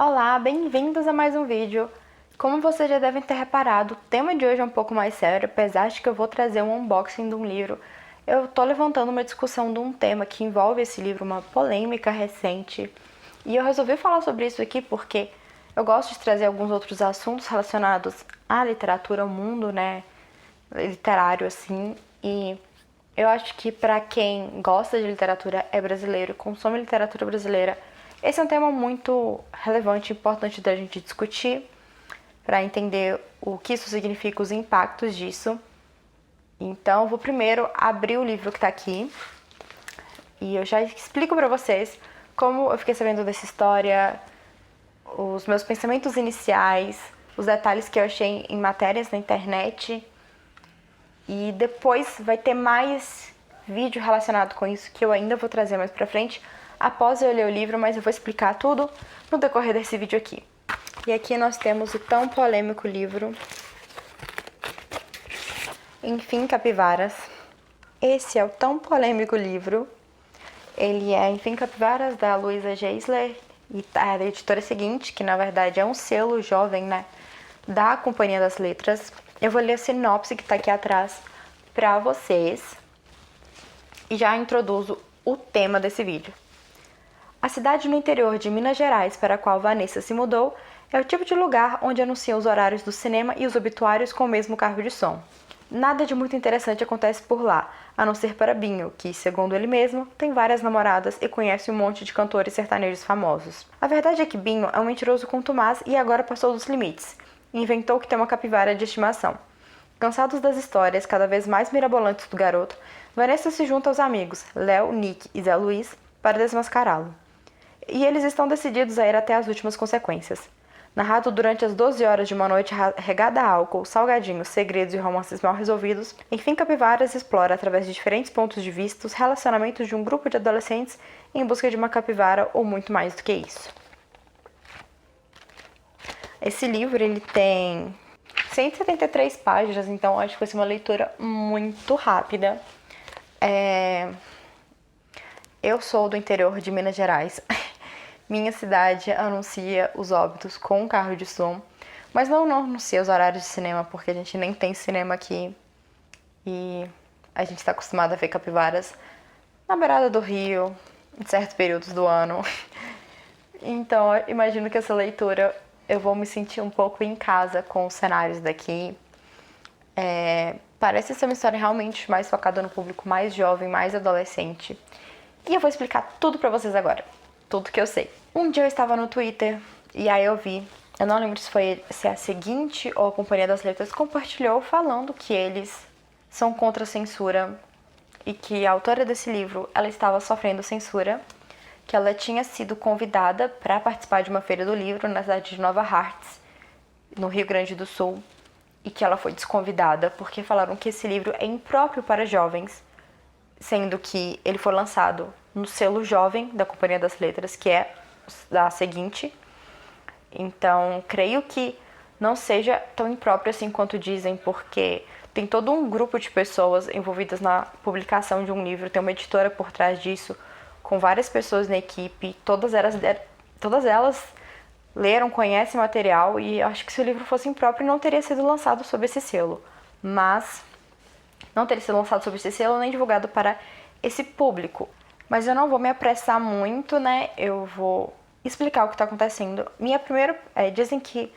Olá, bem-vindos a mais um vídeo. Como vocês já devem ter reparado, o tema de hoje é um pouco mais sério, apesar de que eu vou trazer um unboxing de um livro. Eu tô levantando uma discussão de um tema que envolve esse livro, uma polêmica recente. E eu resolvi falar sobre isso aqui porque eu gosto de trazer alguns outros assuntos relacionados à literatura, ao mundo, literário, assim. E eu acho que para quem gosta de literatura, é brasileiro, consome literatura brasileira, esse é um tema muito relevante e importante da gente discutir para entender o que isso significa, os impactos disso. Então, eu vou primeiro abrir o livro que está aqui e eu já explico para vocês como eu fiquei sabendo dessa história, os meus pensamentos iniciais, os detalhes que eu achei em matérias na internet. E depois vai ter mais vídeo relacionado com isso que eu ainda vou trazer mais pra frente após eu ler o livro, mas eu vou explicar tudo no decorrer desse vídeo aqui. E aqui nós temos o tão polêmico livro Enfim, Capivaras. Esse é o tão polêmico livro. Ele é Enfim, Capivaras, da Luisa Geisler, e da editora seguinte, que na verdade é um selo jovem, da Companhia das Letras. Eu vou ler a sinopse que tá aqui atrás pra vocês e já introduzo o tema desse vídeo. A cidade no interior de Minas Gerais para a qual Vanessa se mudou é o tipo de lugar onde anunciam os horários do cinema e os obituários com o mesmo carro de som. Nada de muito interessante acontece por lá, a não ser para Binho, que, segundo ele mesmo, tem várias namoradas e conhece um monte de cantores sertanejos famosos. A verdade é que Binho é um mentiroso contumaz e agora passou dos limites. Inventou que tem uma capivara de estimação. Cansados das histórias cada vez mais mirabolantes do garoto, Vanessa se junta aos amigos, Léo, Nick e Zé Luiz, para desmascará-lo. E eles estão decididos a ir até as últimas consequências. Narrado durante as 12 horas de uma noite regada a álcool, salgadinhos, segredos e romances mal resolvidos, Enfim, Capivaras explora, através de diferentes pontos de vista, os relacionamentos de um grupo de adolescentes em busca de uma capivara ou muito mais do que isso. Esse livro ele tem 173 páginas, então acho que vai ser uma leitura muito rápida. Eu sou do interior de Minas Gerais. Minha cidade anuncia os óbitos com carro de som, mas não anuncia os horários de cinema, porque a gente nem tem cinema aqui e a gente está acostumado a ver capivaras na beirada do rio, em certos períodos do ano. Então, eu imagino que essa leitura eu vou me sentir um pouco em casa com os cenários daqui. Parece ser uma história realmente mais focada no público mais jovem, mais adolescente. E eu vou explicar tudo pra vocês agora, tudo que eu sei. Um dia eu estava no Twitter e aí eu vi, eu não lembro se a seguinte ou a Companhia das Letras compartilhou falando que eles são contra a censura e que a autora desse livro, ela estava sofrendo censura, que ela tinha sido convidada para participar de uma feira do livro na cidade de Nova Hartz, no Rio Grande do Sul, e que ela foi desconvidada porque falaram que esse livro é impróprio para jovens, sendo que ele foi lançado no selo jovem da Companhia das Letras, que é da seguinte. Então, creio que não seja tão impróprio assim quanto dizem, porque tem todo um grupo de pessoas envolvidas na publicação de um livro, tem uma editora por trás disso, com várias pessoas na equipe, todas elas leram, conhecem o material, e acho que se o livro fosse impróprio não teria sido lançado sob esse selo. Mas não teria sido lançado sob esse selo nem divulgado para esse público. Mas eu não vou me apressar muito, eu vou explicar o que está acontecendo. Dizem que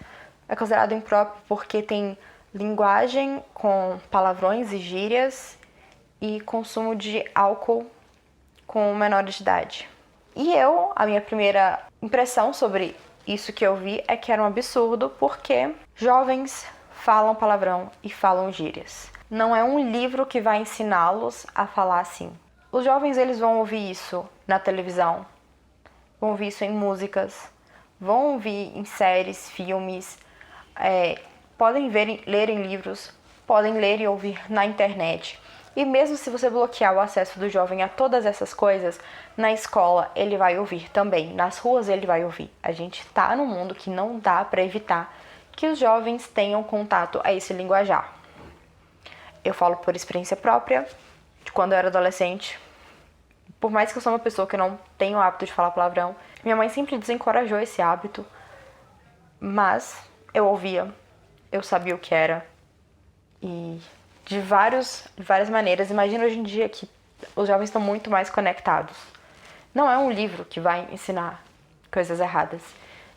é considerado impróprio porque tem linguagem com palavrões e gírias e consumo de álcool com menores de idade. E a minha primeira impressão sobre isso que eu vi é que era um absurdo, porque jovens falam palavrão e falam gírias. Não é um livro que vai ensiná-los a falar assim. Os jovens, eles vão ouvir isso na televisão, vão ouvir isso em músicas, vão ouvir em séries, filmes, podem ler em livros, podem ler e ouvir na internet. E mesmo se você bloquear o acesso do jovem a todas essas coisas, na escola ele vai ouvir também, nas ruas ele vai ouvir. A gente tá num mundo que não dá para evitar que os jovens tenham contato a esse linguajar. Eu falo por experiência própria, de quando eu era adolescente. Por mais que eu sou uma pessoa que não tenho o hábito de falar palavrão, minha mãe sempre desencorajou esse hábito, Mas eu ouvia, eu sabia o que era. E de várias maneiras. Imagina hoje em dia que os jovens estão muito mais conectados. Não é um livro que vai ensinar coisas erradas.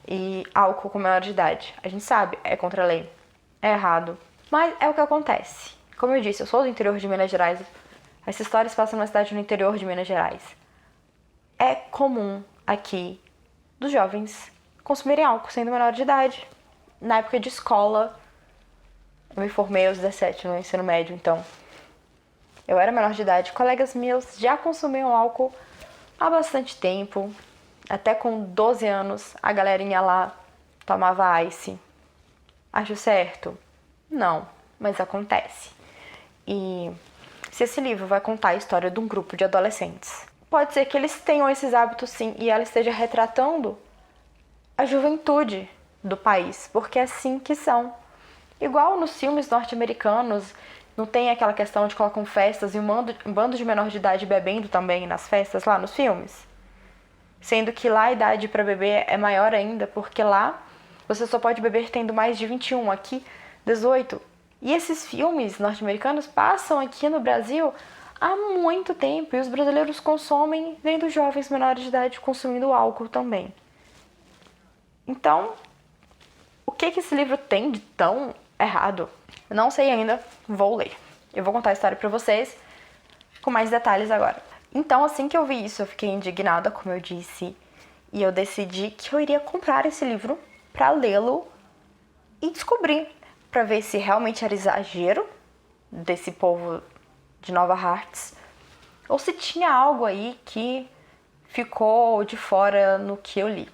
E álcool com menor de idade. A gente sabe, é contra a lei. É errado. Mas é o que acontece. Como eu disse, eu sou do interior de Minas Gerais. Essa história se passa numa cidade no interior de Minas Gerais. É comum aqui dos jovens consumirem álcool sendo menor de idade. Na época de escola, eu me formei aos 17 no ensino médio, então eu era menor de idade. Colegas meus já consumiam álcool há bastante tempo. Até com 12 anos, a galerinha lá tomava ice. Acho certo? Não, mas acontece. E se esse livro vai contar a história de um grupo de adolescentes, pode ser que eles tenham esses hábitos sim, e ela esteja retratando a juventude do país, porque é assim que são. Igual nos filmes norte-americanos, não tem aquela questão de colocam festas e um bando de menor de idade bebendo também nas festas lá nos filmes? Sendo que lá a idade para beber é maior ainda, porque lá você só pode beber tendo mais de 21, aqui 18. E esses filmes norte-americanos passam aqui no Brasil há muito tempo, e os brasileiros consomem vendo jovens menores de idade consumindo álcool também. Então, o que esse livro tem de tão errado? Eu não sei ainda, vou ler. Eu vou contar a história pra vocês com mais detalhes agora. Então, assim que eu vi isso, eu fiquei indignada, como eu disse, e eu decidi que eu iria comprar esse livro pra lê-lo e descobrir, pra ver se realmente era exagero desse povo de Nova Hartz, ou se tinha algo aí que ficou de fora no que eu li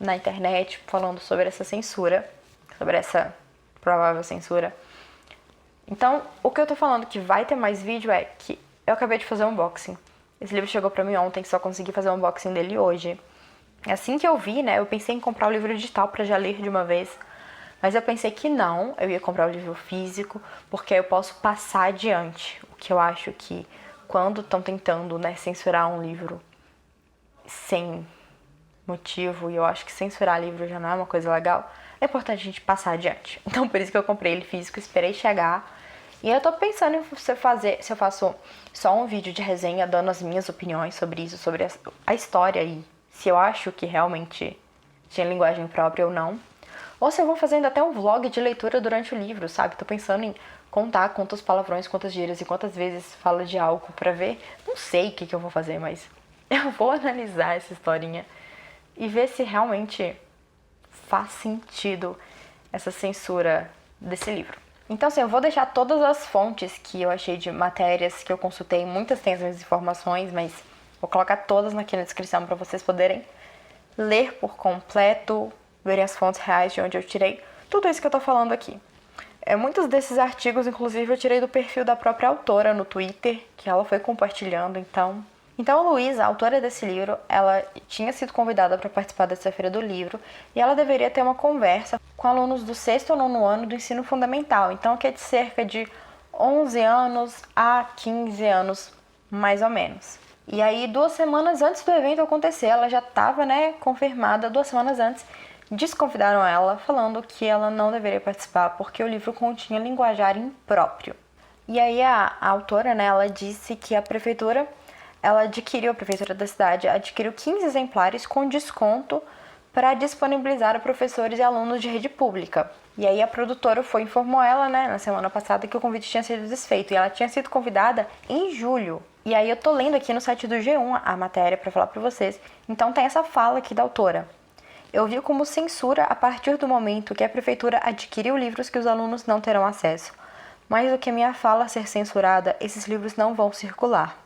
na internet, falando sobre essa censura, sobre essa provável censura. Então, o que eu tô falando que vai ter mais vídeo é que eu acabei de fazer um unboxing. Esse livro chegou pra mim ontem, só consegui fazer o unboxing dele hoje. Assim que eu vi, né, eu pensei em comprar o livro digital pra já ler de uma vez. Mas eu pensei que não, eu ia comprar o livro físico, porque aí eu posso passar adiante. O que eu acho que quando estão tentando, né, censurar um livro sem motivo, e eu acho que censurar livro já não é uma coisa legal, é importante a gente passar adiante. Então por isso que eu comprei ele físico, esperei chegar. E eu tô pensando em se eu faço só um vídeo de resenha dando as minhas opiniões sobre isso, sobre a história e se eu acho que realmente tinha linguagem própria ou não. Ou se eu vou fazendo até um vlog de leitura durante o livro, sabe? Tô pensando em contar quantos palavrões, quantas gírias e quantas vezes fala de algo pra ver. Não sei o que eu vou fazer, mas eu vou analisar essa historinha e ver se realmente faz sentido essa censura desse livro. Então, assim, eu vou deixar todas as fontes que eu achei de matérias que eu consultei. Muitas têm as minhas informações, mas vou colocar todas aqui na descrição para vocês poderem ler por completo, verem as fontes reais de onde eu tirei tudo isso que eu tô falando aqui. Muitos desses artigos, inclusive, eu tirei do perfil da própria autora no Twitter, que ela foi compartilhando, Então, a Luísa, a autora desse livro, ela tinha sido convidada para participar dessa feira do livro e ela deveria ter uma conversa com alunos do 6º ou 9º ano do ensino fundamental. Então, que é de cerca de 11 anos a 15 anos, mais ou menos. E aí, 2 semanas antes do evento acontecer, ela já estava, né, confirmada 2 semanas antes. Desconvidaram ela, falando que ela não deveria participar porque o livro continha linguajar impróprio. E aí, a autora, né, ela disse que a prefeitura da cidade adquiriu 15 exemplares com desconto para disponibilizar a professores e alunos de rede pública. E aí a produtora informou ela, né, na semana passada que o convite tinha sido desfeito. E ela tinha sido convidada em julho. E aí eu tô lendo aqui no site do G1 a matéria para falar para vocês. Então tem essa fala aqui da autora. Eu vi como censura a partir do momento que a prefeitura adquiriu livros que os alunos não terão acesso. Mais do que minha fala ser censurada, esses livros não vão circular.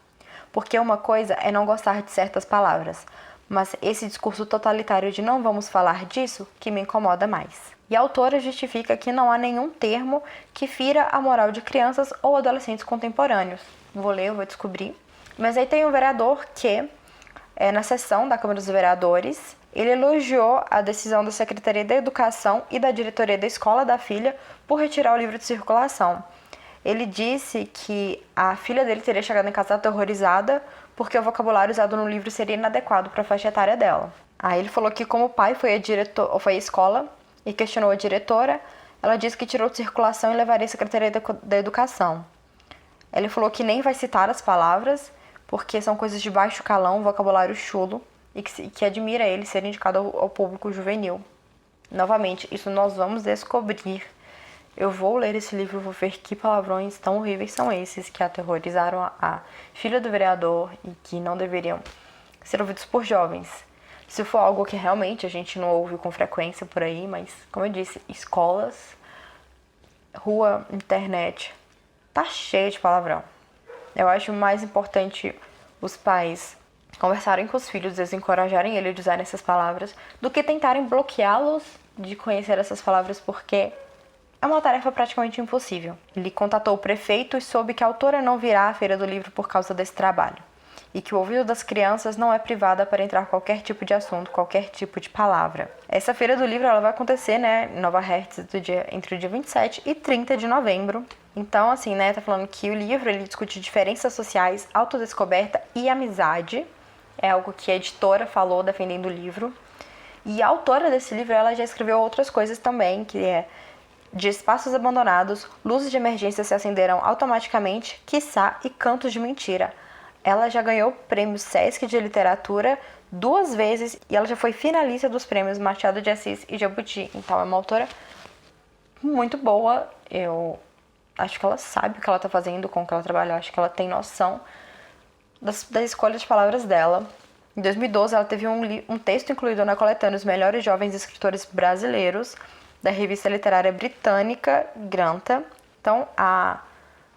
Porque uma coisa é não gostar de certas palavras, mas esse discurso totalitário de não vamos falar disso que me incomoda mais. E a autora justifica que não há nenhum termo que fira a moral de crianças ou adolescentes contemporâneos. Vou ler, vou descobrir. Mas aí tem um vereador que, na sessão da Câmara dos Vereadores, ele elogiou a decisão da Secretaria da Educação e da diretoria da escola da filha por retirar o livro de circulação. Ele disse que a filha dele teria chegado em casa aterrorizada porque o vocabulário usado no livro seria inadequado para a faixa etária dela. Aí ele falou que como pai foi a escola e questionou a diretora. Ela disse que tirou de circulação e levaria à Secretaria da Educação. Ele falou que nem vai citar as palavras, porque são coisas de baixo calão, vocabulário chulo, e que admira ele ser indicado ao público juvenil. Novamente, isso nós vamos descobrir. Eu vou ler esse livro, vou ver que palavrões tão horríveis são esses que aterrorizaram a filha do vereador e que não deveriam ser ouvidos por jovens. Se for algo que realmente a gente não ouve com frequência por aí, mas, como eu disse, escolas, rua, internet, tá cheio de palavrão. Eu acho mais importante os pais conversarem com os filhos, desencorajarem ele de usar essas palavras, do que tentarem bloqueá-los de conhecer essas palavras, porque é uma tarefa praticamente impossível. Ele contatou o prefeito e soube que a autora não virá à Feira do Livro por causa desse trabalho, e que o ouvido das crianças não é privada para entrar qualquer tipo de assunto, qualquer tipo de palavra. Essa Feira do Livro ela vai acontecer, em Nova Hertz, entre o dia 27 e 30 de novembro. Então, assim, tá falando que o livro ele discute diferenças sociais, autodescoberta e amizade. É algo que a editora falou defendendo o livro. E a autora desse livro, ela já escreveu outras coisas também, que é de espaços abandonados, luzes de emergência se acenderam automaticamente, quiçá e cantos de mentira. Ela já ganhou o prêmio Sesc de Literatura 2 vezes e ela já foi finalista dos prêmios Machado de Assis e Jabuti. Então é uma autora muito boa. Eu acho que ela sabe o que ela está fazendo, com o que ela trabalha. Eu acho que ela tem noção da escolha de palavras dela. Em 2012, ela teve um texto incluído na coletânea Os Melhores Jovens Escritores Brasileiros, da revista literária britânica Granta. Então, a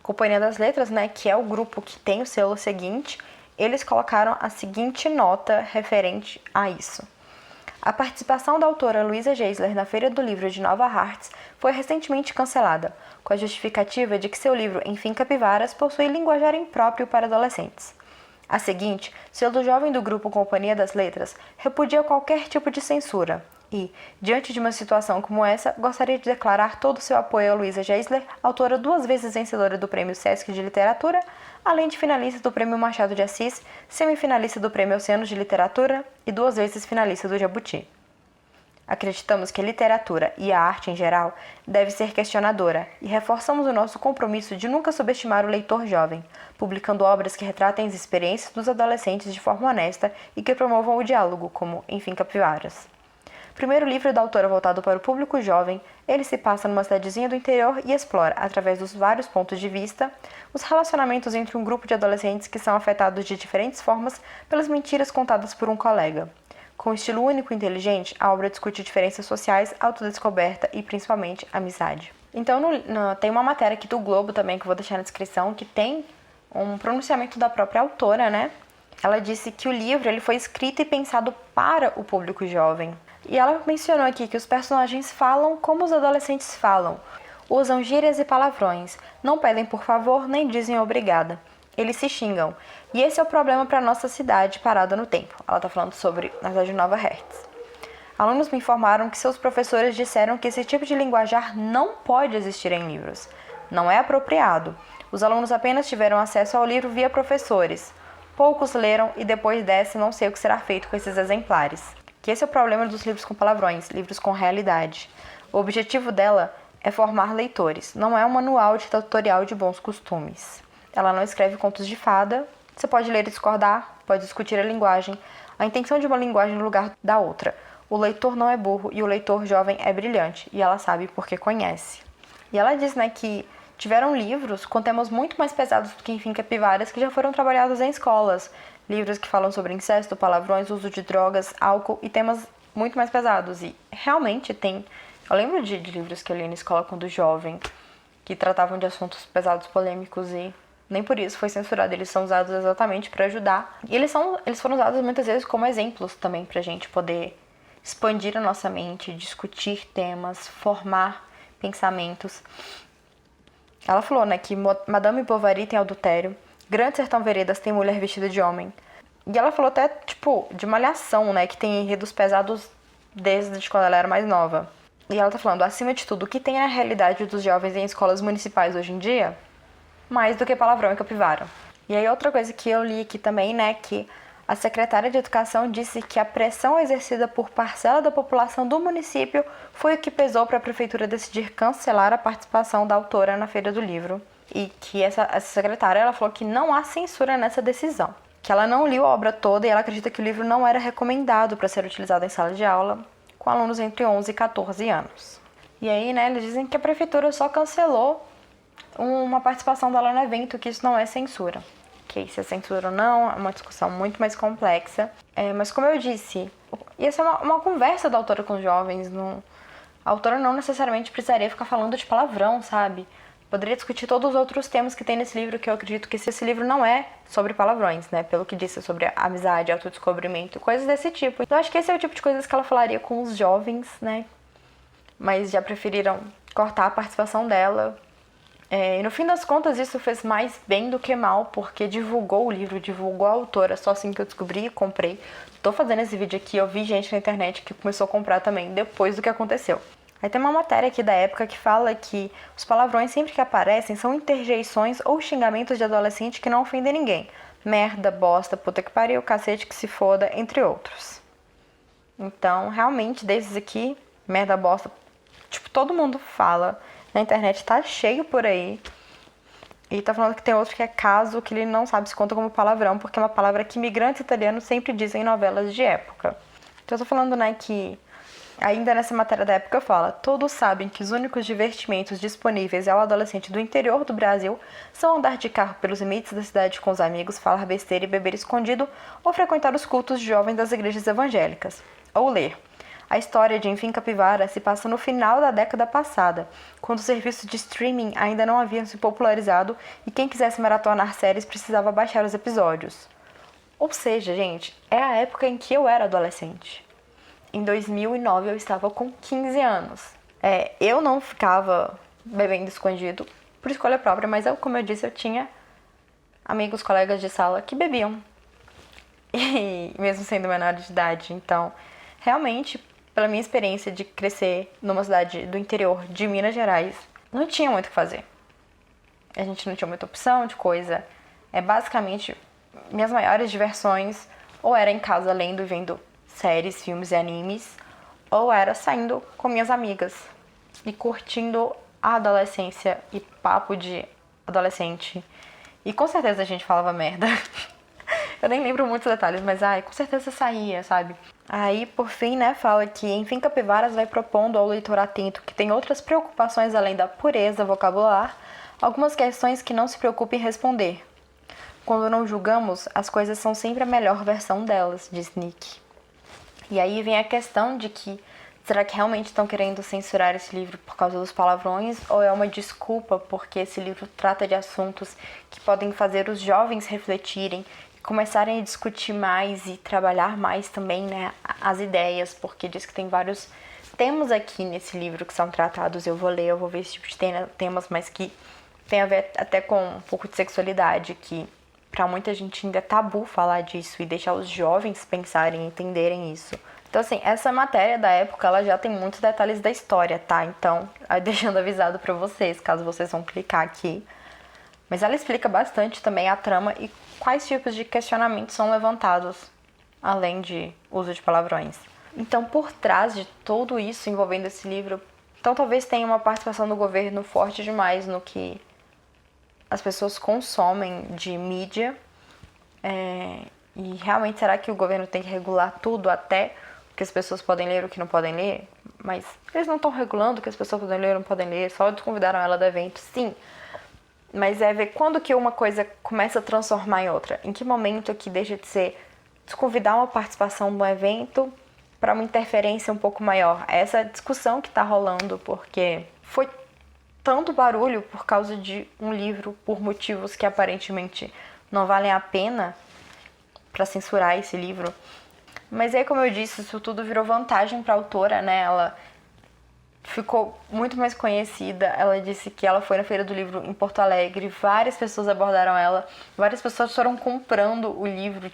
Companhia das Letras, que é o grupo que tem o selo seguinte, eles colocaram a seguinte nota referente a isso. A participação da autora Luísa Geisler na Feira do Livro de Nova Hartz foi recentemente cancelada, com a justificativa de que seu livro Enfim Capivaras possui linguajar impróprio para adolescentes. A seguinte, selo jovem do grupo Companhia das Letras repudia qualquer tipo de censura e, diante de uma situação como essa, gostaria de declarar todo o seu apoio a Luísa Geisler, autora 2 vezes vencedora do Prêmio Sesc de Literatura, além de finalista do Prêmio Machado de Assis, semifinalista do Prêmio Oceanos de Literatura e 2 vezes finalista do Jabuti. Acreditamos que a literatura e a arte em geral deve ser questionadora e reforçamos o nosso compromisso de nunca subestimar o leitor jovem, publicando obras que retratem as experiências dos adolescentes de forma honesta e que promovam o diálogo, como Enfim Capivaras. Primeiro livro da autora voltado para o público jovem, ele se passa numa cidadezinha do interior e explora, através dos vários pontos de vista, os relacionamentos entre um grupo de adolescentes que são afetados de diferentes formas pelas mentiras contadas por um colega. Com um estilo único e inteligente, a obra discute diferenças sociais, autodescoberta e, principalmente, amizade. Então, tem uma matéria aqui do Globo também, que eu vou deixar na descrição, que tem um pronunciamento da própria autora, Ela disse que o livro ele foi escrito e pensado para o público jovem. E ela mencionou aqui que os personagens falam como os adolescentes falam. Usam gírias e palavrões, não pedem por favor nem dizem obrigada. Eles se xingam. E esse é o problema para a nossa cidade parada no tempo. Ela está falando sobre a cidade de Nova Hertz. Alunos me informaram que seus professores disseram que esse tipo de linguajar não pode existir em livros. Não é apropriado. Os alunos apenas tiveram acesso ao livro via professores. Poucos leram e depois dessa não sei o que será feito com esses exemplares. Que esse é o problema dos livros com palavrões, livros com realidade. O objetivo dela é formar leitores, não é um manual de tutorial de bons costumes. Ela não escreve contos de fada, você pode ler e discordar, pode discutir a linguagem, a intenção de uma linguagem no lugar da outra. O leitor não é burro e o leitor jovem é brilhante, e ela sabe porque conhece. E ela diz, que tiveram livros com temas muito mais pesados do que Enfim Capivaras que já foram trabalhados em escolas. Livros que falam sobre incesto, palavrões, uso de drogas, álcool e temas muito mais pesados. E realmente tem... Eu lembro de livros que eu li na escola quando jovem, que tratavam de assuntos pesados, polêmicos e nem por isso foi censurado. Eles são usados exatamente para ajudar. E eles foram usados muitas vezes como exemplos também pra gente poder expandir a nossa mente, discutir temas, formar pensamentos. Ela falou, que Madame Bovary tem adultério, Grande Sertão Veredas tem mulher vestida de homem. E ela falou até, de Malhação, que tem enredos pesados desde quando ela era mais nova. E ela tá falando, acima de tudo, o que tem na realidade dos jovens em escolas municipais hoje em dia? Mais do que palavrão e capivara. E aí outra coisa que eu li aqui também, que a secretária de Educação disse que a pressão exercida por parcela da população do município foi o que pesou para a prefeitura decidir cancelar a participação da autora na Feira do Livro. E que essa secretária ela falou que não há censura nessa decisão. Que ela não leu a obra toda e ela acredita que o livro não era recomendado para ser utilizado em sala de aula com alunos entre 11 e 14 anos. E aí, né, eles dizem que a prefeitura só cancelou uma participação dela no evento, que isso não é censura. Que se é censura ou não, é uma discussão muito mais complexa. Mas como eu disse, ia ser uma conversa da autora com os jovens. A autora não necessariamente precisaria ficar falando de palavrão, sabe? Poderia discutir todos os outros temas que tem nesse livro, que eu acredito que esse livro não é sobre palavrões, né? Pelo que disse, sobre amizade, autodescobrimento, coisas desse tipo. Então, acho que esse é o tipo de coisas que ela falaria com os jovens, né? Mas já preferiram cortar a participação dela. E no fim das contas, isso fez mais bem do que mal, porque divulgou o livro, divulgou a autora. Só assim que eu descobri e comprei. Tô fazendo esse vídeo aqui, eu vi gente na internet que começou a comprar também, depois do que aconteceu. Aí tem uma matéria aqui da época que fala que os palavrões sempre que aparecem são interjeições ou xingamentos de adolescente que não ofendem ninguém. Merda, bosta, puta que pariu, cacete que se foda, entre outros. Então, realmente, desses aqui, merda, bosta, tipo, todo mundo fala. Na internet tá cheio por aí. E tá falando que tem outro que é caso, que ele não sabe se conta como palavrão, porque é uma palavra que imigrantes italianos sempre dizem em novelas de época. Então eu tô falando, né, que ainda nessa matéria da época fala: todos sabem que os únicos divertimentos disponíveis ao adolescente do interior do Brasil são andar de carro pelos limites da cidade com os amigos, falar besteira e beber escondido, ou frequentar os cultos de jovens das igrejas evangélicas, ou ler. A história de Enfim Capivara se passa no final da década passada, quando os serviços de streaming ainda não haviam se popularizado e quem quisesse maratonar séries precisava baixar os episódios. Ou seja, gente, é a época em que eu era adolescente. Em 2009 eu estava com 15 anos. Eu não ficava bebendo escondido por escolha própria, mas como eu disse, eu tinha amigos, colegas de sala que bebiam. E mesmo sendo menor de idade. Então, realmente, pela minha experiência de crescer numa cidade do interior de Minas Gerais, não tinha muito o que fazer. A gente não tinha muita opção de coisa. Basicamente, minhas maiores diversões ou era em casa lendo e vendo séries, filmes e animes, ou era saindo com minhas amigas e curtindo a adolescência e papo de adolescente. E com certeza a gente falava merda. Eu nem lembro muitos detalhes, mas com certeza saía, sabe? Aí, por fim, né, fala que Enfim Capivaras vai propondo ao leitor atento que tem outras preocupações além da pureza vocabular, algumas questões que não se preocupe em responder. Quando não julgamos, as coisas são sempre a melhor versão delas, diz Nick. E aí vem a questão de que, será que realmente estão querendo censurar esse livro por causa dos palavrões? Ou é uma desculpa porque esse livro trata de assuntos que podem fazer os jovens refletirem, começarem a discutir mais e trabalhar mais também, né, as ideias, porque diz que tem vários temas aqui nesse livro que são tratados. Eu vou ler, eu vou ver esse tipo de temas, mas que tem a ver até com um pouco de sexualidade, que pra muita gente ainda é tabu falar disso e deixar os jovens pensarem e entenderem isso. Então, assim, essa matéria da época, ela já tem muitos detalhes da história, tá? Então, deixando avisado pra vocês, caso vocês vão clicar aqui. Mas ela explica bastante também a trama e quais tipos de questionamentos são levantados, além de uso de palavrões. Então, por trás de tudo isso envolvendo esse livro, então talvez tenha uma participação do governo forte demais no que as pessoas consomem de mídia. E realmente, será que o governo tem que regular tudo, até o que as pessoas podem ler e o que não podem ler? Mas eles não estão regulando o que as pessoas podem ler ou não podem ler, só desconvidaram ela do evento, sim. Mas ver quando que uma coisa começa a transformar em outra. Em que momento que deixa de ser desconvidar uma participação no evento para uma interferência um pouco maior. Essa discussão que está rolando, porque foi tanto barulho por causa de um livro, por motivos que aparentemente não valem a pena para censurar esse livro. Mas aí, como eu disse, isso tudo virou vantagem para a autora, né? Ela ficou muito mais conhecida. Ela disse que ela foi na Feira do Livro em Porto Alegre, várias pessoas abordaram ela, várias pessoas foram comprando o livro,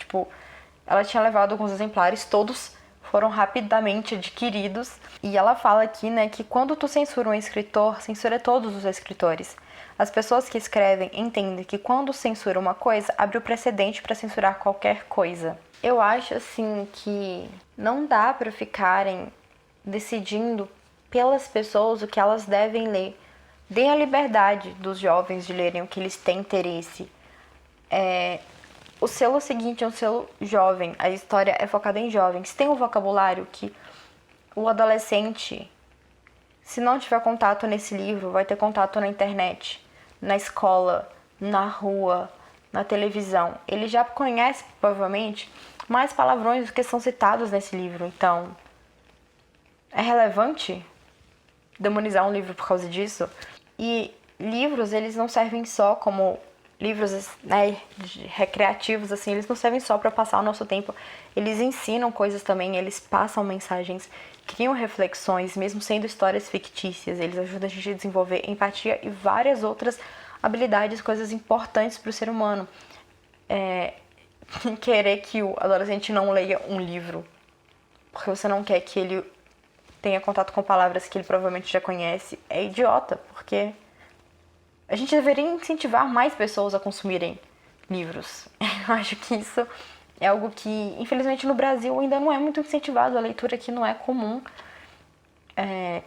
ela tinha levado alguns exemplares, todos foram rapidamente adquiridos. E ela fala aqui, né, que quando tu censura um escritor, censura todos os escritores. As pessoas que escrevem entendem que quando censura uma coisa, abre o precedente para censurar qualquer coisa. Eu acho assim que não dá para ficarem decidindo pelas pessoas o que elas devem ler. Deem a liberdade dos jovens de lerem o que eles têm interesse. O selo seguinte é um selo jovem, a história é focada em jovens. Tem um vocabulário que o adolescente, se não tiver contato nesse livro, vai ter contato na internet, na escola, na rua, na televisão. Ele já conhece, provavelmente, mais palavrões do que são citados nesse livro. Então, é relevante demonizar um livro por causa disso? E livros, eles não servem só como livros, né, recreativos, assim, eles não servem só para passar o nosso tempo. Eles ensinam coisas também, eles passam mensagens, criam reflexões, mesmo sendo histórias fictícias. Eles ajudam a gente a desenvolver empatia e várias outras habilidades, coisas importantes para o ser humano. Querer que o adolescente não leia um livro porque você não quer que ele tenha contato com palavras que ele provavelmente já conhece é idiota, porque a gente deveria incentivar mais pessoas a consumirem livros. Eu acho que isso é algo que, infelizmente, no Brasil ainda não é muito incentivado. A leitura aqui não é comum.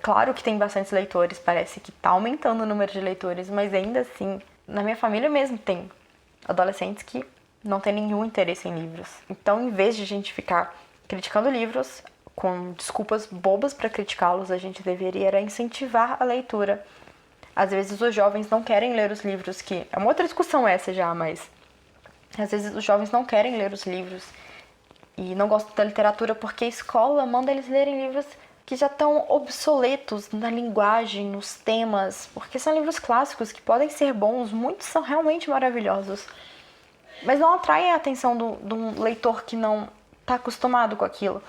Claro que tem bastantes leitores, parece que tá aumentando o número de leitores, mas ainda assim, na minha família mesmo tem adolescentes que não têm nenhum interesse em livros. Então, em vez de a gente ficar criticando livros com desculpas bobas para criticá-los, a gente deveria incentivar a leitura. Às vezes os jovens não querem ler os livros, que é uma outra discussão essa já, mas às vezes os jovens não querem ler os livros e não gostam da literatura porque a escola manda eles lerem livros que já estão obsoletos na linguagem, nos temas, porque são livros clássicos que podem ser bons, muitos são realmente maravilhosos, mas não atraem a atenção de um leitor que não está acostumado com aquilo.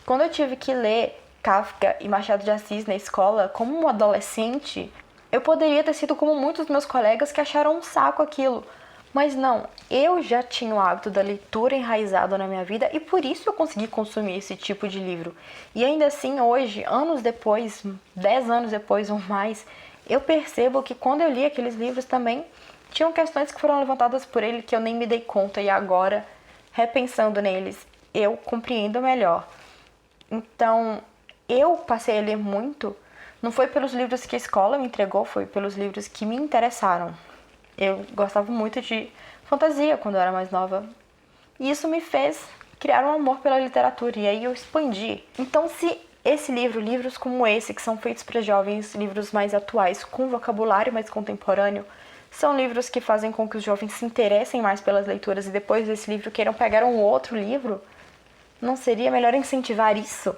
Quando eu tive que ler Kafka e Machado de Assis na escola, como um adolescente, eu poderia ter sido como muitos dos meus colegas que acharam um saco aquilo. Mas não, eu já tinha o hábito da leitura enraizado na minha vida e por isso eu consegui consumir esse tipo de livro. E ainda assim, hoje, anos depois, 10 anos depois ou mais, eu percebo que quando eu li aqueles livros também, tinham questões que foram levantadas por ele que eu nem me dei conta e agora, repensando neles, eu compreendo melhor. Então, eu passei a ler muito, não foi pelos livros que a escola me entregou, foi pelos livros que me interessaram. Eu gostava muito de fantasia quando eu era mais nova. E isso me fez criar um amor pela literatura, e aí eu expandi. Então, se esse livro, livros como esse, que são feitos para jovens, livros mais atuais, com vocabulário mais contemporâneo, são livros que fazem com que os jovens se interessem mais pelas leituras e depois desse livro queiram pegar um outro livro, não seria melhor incentivar isso,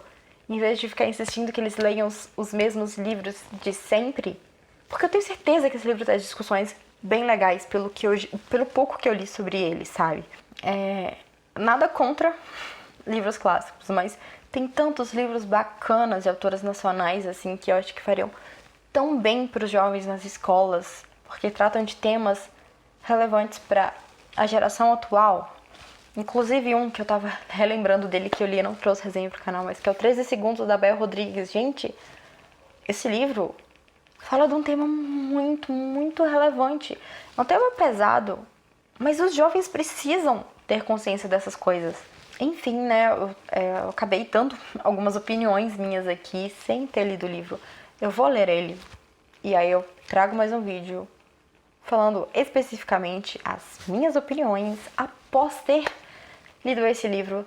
em vez de ficar insistindo que eles leiam os mesmos livros de sempre? Porque eu tenho certeza que esse livro traz discussões bem legais pelo pouco que eu li sobre ele, sabe? Nada contra livros clássicos, mas tem tantos livros bacanas de autoras nacionais, assim, que eu acho que fariam tão bem para os jovens nas escolas, porque tratam de temas relevantes para a geração atual. Inclusive um que eu tava relembrando dele, que eu li e não trouxe resenha pro canal, mas que é o 13 Segundos, da Bel Rodrigues. Gente, esse livro fala de um tema muito, muito relevante. É um tema pesado, mas os jovens precisam ter consciência dessas coisas. Enfim, né, eu acabei dando algumas opiniões minhas aqui, sem ter lido o livro. Eu vou ler ele, e aí eu trago mais um vídeo falando especificamente as minhas opiniões após ter lido esse livro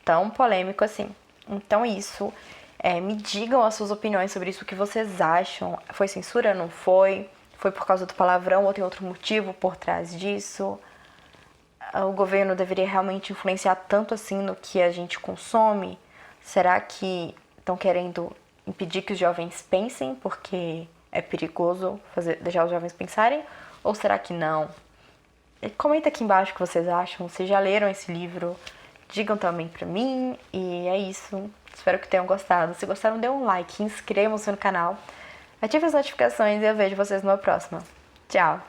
tão polêmico assim. Então isso, me digam as suas opiniões sobre isso, o que vocês acham. Foi censura? Não foi? Foi por causa do palavrão ou tem outro motivo por trás disso? O governo deveria realmente influenciar tanto assim no que a gente consome? Será que estão querendo impedir que os jovens pensem porque é perigoso deixar os jovens pensarem? Ou será que não? Comenta aqui embaixo o que vocês acham. Se já leram esse livro, digam também pra mim. E é isso. Espero que tenham gostado. Se gostaram, dê um like, inscrevam-se no canal, ative as notificações e eu vejo vocês numa próxima. Tchau!